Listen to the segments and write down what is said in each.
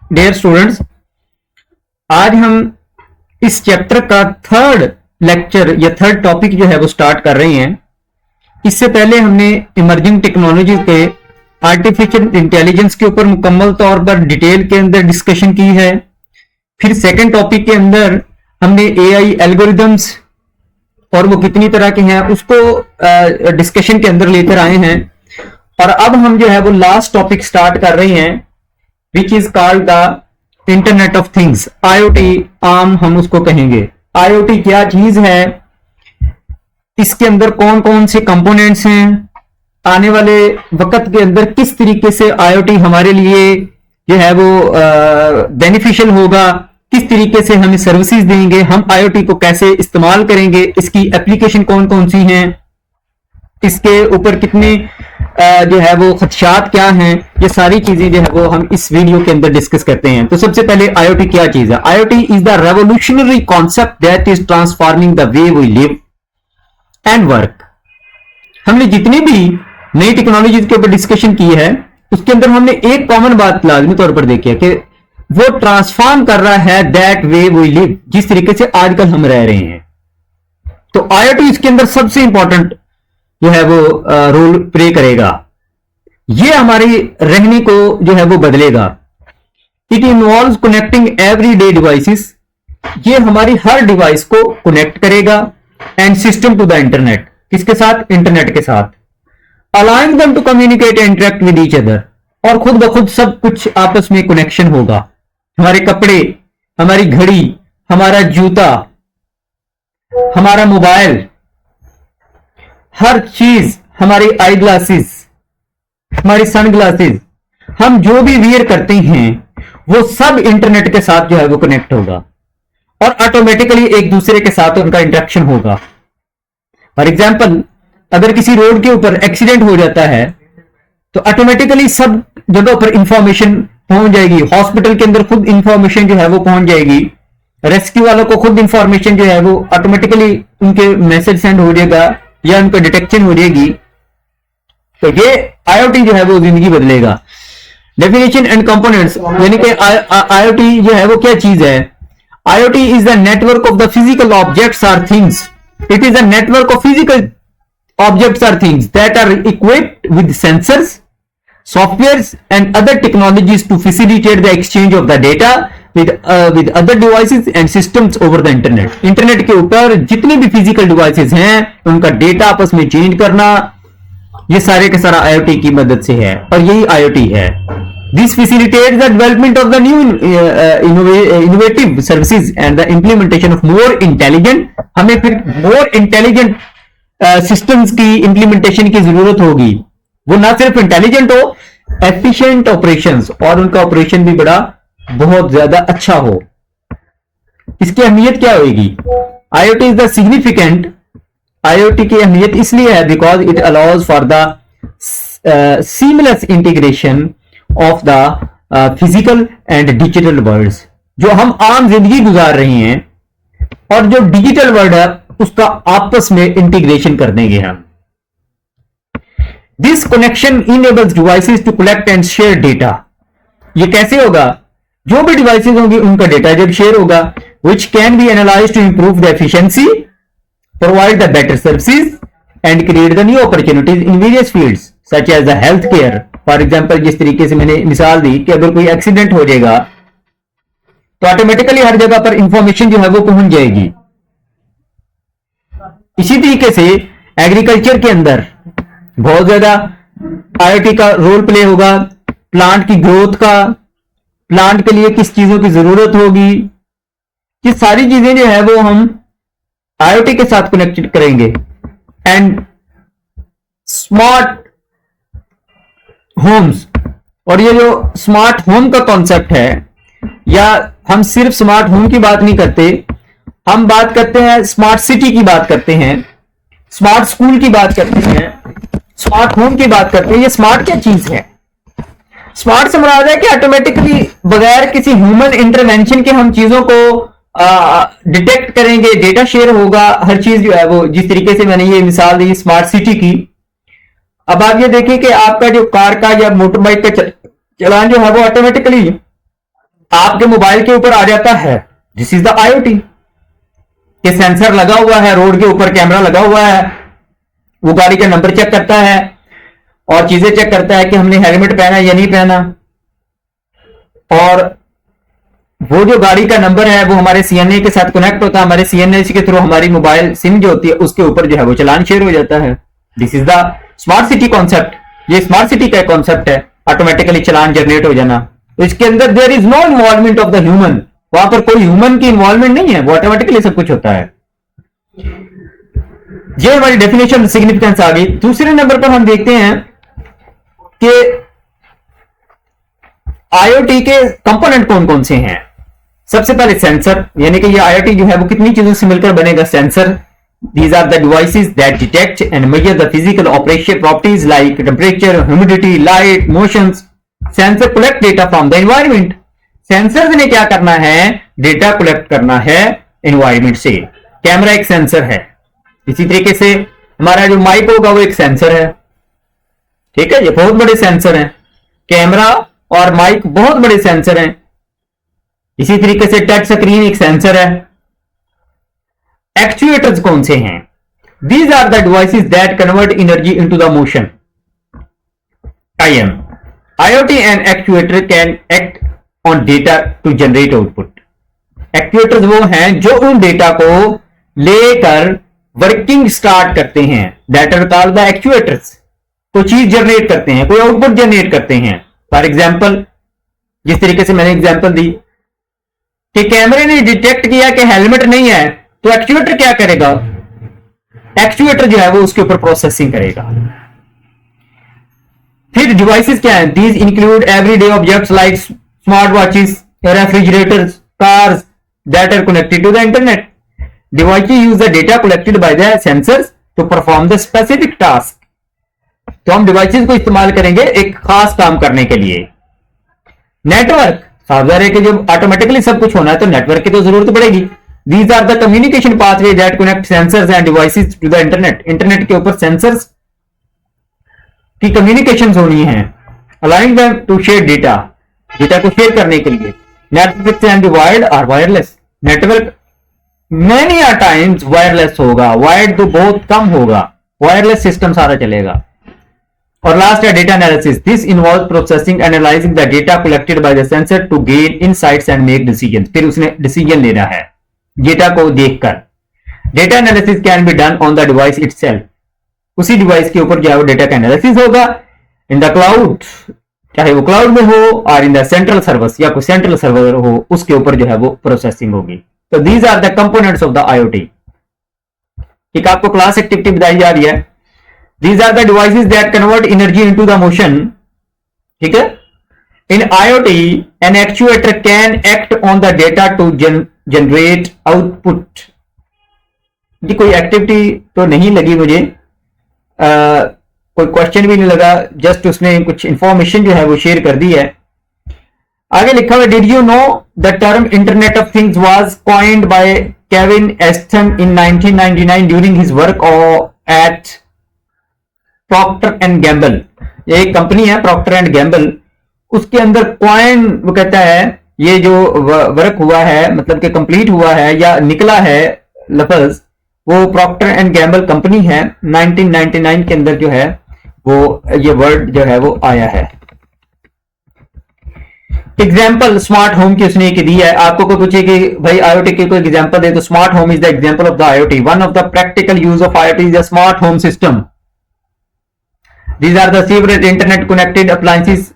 Dear students, आज हम इस चैप्टर का थर्ड लेक्चर या थर्ड टॉपिक जो है वो स्टार्ट कर रहे हैं। इससे पहले हमने इमर्जिंग टेक्नोलॉजी के आर्टिफिशियल इंटेलिजेंस के ऊपर मुकम्मल तौर पर डिटेल के अंदर डिस्कशन की है। फिर सेकंड टॉपिक के अंदर हमने एआई एल्गोरिदम्स और वो कितनी तरह के हैं उसको डिस्कशन के अंदर लेकर आए हैं। और अब हम जो है वो लास्ट टॉपिक स्टार्ट कर रहे हैं which is called the internet of things, IoT आम हम उसको कहेंगे। आईओटी क्या चीज है, इसके अंदर कौन कौन से कंपोनेंट्स हैं, आने वाले वक्त के अंदर किस तरीके से आईओटी हमारे लिए जो है वो बेनिफिशियल होगा, किस तरीके से हमें सर्विसेज देंगे, हम आईओटी को कैसे इस्तेमाल करेंगे, इसकी एप्लीकेशन कौन कौन सी हैं, इसके ऊपर कितने जो है वो खदशात क्या हैं, ये सारी चीजें जो है वो हम इस वीडियो के अंदर डिस्कस करते हैं। तो सबसे पहले आईओटी क्या चीज है। IoT is the revolutionary concept that is transforming the way we live and work. हमने जितनी भी नई टेक्नोलॉजी के ऊपर डिस्कशन की है उसके अंदर हमने एक कॉमन बात लाजमी तौर पर देखी है कि वो ट्रांसफॉर्म कर रहा है दैट वे वी लिव, जिस तरीके से आजकल हम रह रहे हैं। तो आईओटी इसके अंदर सबसे इंपॉर्टेंट जो है वो रोल प्ले करेगा। ये हमारी रहने को जो है वो बदलेगा। It involve connecting everyday devices, ये हमारी हर डिवाइस को कनेक्ट करेगा and system to the internet, किसके साथ, इंटरनेट के साथ। Allowing them to communicate and interact with each other, और खुद ब खुद सब कुछ आपस में कनेक्शन होगा। हमारे कपड़े, हमारी घड़ी, हमारा जूता, हमारा मोबाइल, हर चीज, हमारी आई ग्लासेस, हमारी सन ग्लासेस, हम जो भी वियर करते हैं वो सब इंटरनेट के साथ जो है वो कनेक्ट होगा और ऑटोमेटिकली एक दूसरे के साथ उनका इंटरेक्शन होगा। फॉर एग्जाम्पल, अगर किसी रोड के ऊपर एक्सीडेंट हो जाता है तो ऑटोमेटिकली सब जगह पर इंफॉर्मेशन पहुंच जाएगी। हॉस्पिटल के अंदर खुद इंफॉर्मेशन जो है वो पहुंच जाएगी। रेस्क्यू वालों को खुद इंफॉर्मेशन जो है वो ऑटोमेटिकली उनके मैसेज सेंड हो जाएगा या उनका डिटेक्शन हो जाएगी। तो ये आईओटी जो है वो जिंदगी बदलेगा। डेफिनेशन एंड कंपोनेंट्स, यानी कि आईओटी जो है वो क्या चीज है। IoT is the network of the physical objects are things. It is the network of physical objects are things that are equipped with sensors, softwares and other technologies to facilitate the exchange of the data with other devices and systems over the internet. Internet के ऊपर जितनी भी physical devices हैं उनका data आपस में change करना, ये सारे के सारा आईओटी की मदद से है और यही आईओटी है। This facilitates the development of the new innovative services and the implementation of more intelligent, हमें फिर more intelligent सिस्टम्स की इंप्लीमेंटेशन की जरूरत होगी। वो ना सिर्फ इंटेलिजेंट हो, एफिशिएंट ऑपरेशंस, और उनका ऑपरेशन भी बड़ा बहुत ज्यादा अच्छा हो। इसकी अहमियत क्या होगी। IoT is the significant, IoT की अहमियत इसलिए है because it allows for the seamless integration of the physical and digital worlds. जो हम आम जिंदगी गुजार रहे हैं और जो डिजिटल वर्ल्ड है उसका आपस में इंटीग्रेशन कर देंगे हम। This connection enables devices to collect and share data. ये कैसे होगा, जो भी डिवाइसेस होंगी उनका डेटा जब शेयर होगा, which can be analyse to improve the efficiency, provide the better services and create the new opportunities in various fields such as the health care. For example, जिस तरीके से मैंने मिसाल दी कि अगर कोई एक्सीडेंट हो जाएगा तो ऑटोमेटिकली हर जगह पर इंफॉर्मेशन जो है वो पहुंच जाएगी। इसी तरीके से एग्रीकल्चर के अंदर बहुत ज्यादा आईओटी का रोल प्ले होगा। प्लांट की ग्रोथ का, प्लांट के लिए किस चीजों की जरूरत होगी, ये सारी चीजें जो है वो हम आईओटी के साथ कनेक्टेड करेंगे। एंड स्मार्ट होम्स, और ये जो स्मार्ट होम का कॉन्सेप्ट है, या हम सिर्फ स्मार्ट होम की बात नहीं करते, हम बात करते हैं स्मार्ट सिटी की बात करते हैं, स्मार्ट स्कूल की बात करते हैं, स्मार्ट होम की बात करते हैं। ये स्मार्ट क्या चीज है। स्मार्ट से मुराद है कि ऑटोमेटिकली बगैर किसी ह्यूमन इंटरवेंशन के हम चीजों को डिटेक्ट करेंगे, डेटा शेयर होगा, हर चीज जो है वो, जिस तरीके से मैंने ये मिसाल दी स्मार्ट सिटी की। अब आप ये देखें कि आपका जो कार का या मोटर बाइक का चलान जो है वो ऑटोमेटिकली आपके मोबाइल के ऊपर आ जाता है। दिस इज द IoT के सेंसर लगा हुआ है, रोड के ऊपर कैमरा लगा हुआ है, वो गाड़ी का नंबर चेक करता है और चीजें चेक करता है कि हमने हेलमेट पहना या नहीं पहना, और वो जो गाड़ी का नंबर है वो हमारे CNA के साथ कनेक्ट होता है, हमारे CNA के थ्रू हमारी मोबाइल सिम जो होती है उसके ऊपर जो है वो चालान शेयर हो जाता है। This is the smart city concept. ये स्मार्ट सिटी का कॉन्सेप्ट है, ऑटोमेटिकली चालान जनरेट हो जाना। तो इसके अंदर there is no involvement of the human, वहां पर कोई ह्यूमन की इन्वॉल्वमेंट नहीं है, वो ऑटोमेटिकली सब कुछ होता है। ये हमारी डेफिनेशन सिग्निफिकेंस आ गई। दूसरे नंबर पर हम देखते हैं कि IoT के कंपोनेंट कौन कौन से हैं। सबसे पहले सेंसर, यानी कि ये IoT जो है वो कितनी चीजों से मिलकर बनेगा। Sensor, these are the devices that detect and measure the physical operation properties like temperature, humidity, light, motions. Sensor collect data from the environment. Sensors ने क्या करना है, डेटा कलेक्ट करना है एनवायरमेंट से। कैमरा एक सेंसर है, इसी तरीके से हमारा जो माइक होगा वो एक सेंसर है, ठीक है, ये बहुत बड़े सेंसर हैं। कैमरा और माइक बहुत बड़े सेंसर हैं। इसी तरीके से टच स्क्रीन एक सेंसर है। एक्चुएटर्स कौन से हैं? These are the devices that convert energy into the motion. IoT and actuator can act on data to generate output. Actuators वो हैं जो उन डेटा को लेकर वर्किंग स्टार्ट करते हैं, that are called the actuators. कोई चीज जनरेट करते हैं, कोई आउटपुट जनरेट करते हैं। फॉर एग्जाम्पल, जिस तरीके से मैंने एग्जाम्पल दी कि कैमरे ने डिटेक्ट किया कि हेलमेट नहीं है, तो एक्चुएटर क्या करेगा? एक्चुएटर जो है वो उसके ऊपर प्रोसेसिंग करेगा। फिर डिवाइसेस क्या हैं? These include everyday objects like smart watches, refrigerators, cars that are connected to the internet. Devices use the data collected by the sensors to perform the specific task. तो हम डिवाइसेस को इस्तेमाल करेंगे एक खास काम करने के लिए। नेटवर्क, सावधान है कि जब ऑटोमेटिकली सब कुछ होना है तो नेटवर्क की तो जरूरत पड़ेगी। These are the communication pathway that connect sensors and devices to the internet. Internet के ऊपर सेंसर्स की कम्युनिकेशन होनी है, allowing them to share data, data को शेयर करने के लिए। नेटवर्क एंड वायर्ड और वायरलेस। नेटवर्क मैनी आ टाइम्स वायरलेस होगा, वायर्ड तो बहुत कम होगा, वायरलेस सिस्टम सारा चलेगा। और लास्ट है data analysis. This involve processing analysing the data collected by the sensor to gain insights and make decision. फिर उसने डिसीजन लेना है डेटा को देखकर। Data analysis can be done on the device itself. उसी डिवाइस के ऊपर जो है वो डेटा का एनालिसिस होगा। इन द क्लाउड, चाहे वो क्लाउड में हो, और इन द सेंट्रल सर्विस या कोई सेंट्रल सर्वर हो, उसके ऊपर जो है वो प्रोसेसिंग होगी। तो these are the components of the IoT। एक आपको क्लास एक्टिविटी बताई जा रही है। These are the devices that convert energy into the motion, ठीक है। In IoT an actuator can act on the data to generate output. ये कोई एक्टिविटी तो नहीं लगी मुझे, कोई क्वेश्चन भी नहीं लगा, जस्ट उसने कुछ इंफॉर्मेशन जो है वो शेयर कर दी है। आगे लिखा हुआ, did you know the term internet of things was coined by Kevin Ashton in 1999 during his work at Procter and Gamble. ये एक कंपनी है प्रॉक्टर एंड गैम्बल, उसके अंदर कॉइन, वो कहता है ये जो वर्क हुआ है, मतलब कि कंप्लीट हुआ है या निकला है लफ्ज, वो प्रॉक्टर एंड गैम्बल कंपनी है। 1999 के अंदर जो है वो ये वर्ड जो है वो आया है। एग्जाम्पल स्मार्ट होम की उसने एक दी है। आपको कोई पूछे कि भाई IoT की कोई एग्जाम्पल दे, तो smart home is the example of the IoT। One of the practical use of IoT is the smart home system. These are the several internet connected appliances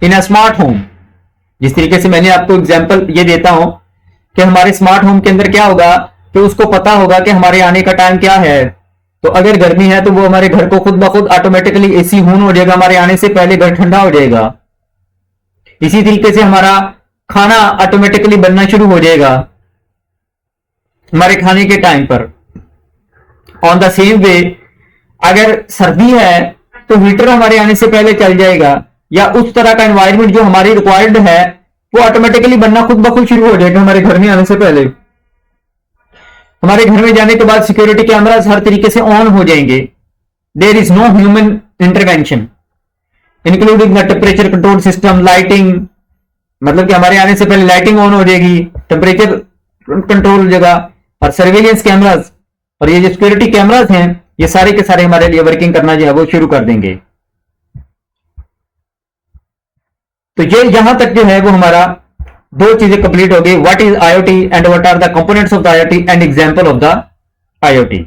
in a smart home. जिस तरीके से मैंने आपको example ये देता हूं कि हमारे स्मार्ट होम के अंदर क्या होगा कि उसको पता होगा कि हमारे आने का टाइम क्या है। तो अगर गर्मी है तो वो हमारे घर को खुद ब खुद ऑटोमेटिकली AC ऑन हो जाएगा, हमारे आने से पहले घर ठंडा हो जाएगा। इसी तरीके से हमारा खाना ऑटोमेटिकली बनना शुरू हो जाएगा हमारे खाने के टाइम पर। ऑन द सेम वे, अगर सर्दी है तो हीटर हमारे आने से पहले चल जाएगा, या उस तरह का एनवायरनमेंट जो हमारी रिक्वायर्ड है वो ऑटोमेटिकली बनना खुद ब खुद शुरू हो जाएगा हमारे घर में आने से पहले। हमारे घर में जाने के बाद सिक्योरिटी कैमरास हर तरीके से ऑन हो जाएंगे। There is no human intervention including the temperature control system, lighting, मतलब कि हमारे आने से पहले लाइटिंग ऑन हो जाएगी, टेम्परेचर कंट्रोल हो जाएगा, और सर्वेलेंस कैमरास और ये जो सिक्योरिटी कैमरास हैं ये सारे के सारे हमारे लिए वर्किंग करना जो है वो शुरू कर देंगे। तो ये यहां तक जो है वो हमारा दो चीजें कंप्लीट हो गई, what is IoT and what are the components of the IoT and example of the IoT.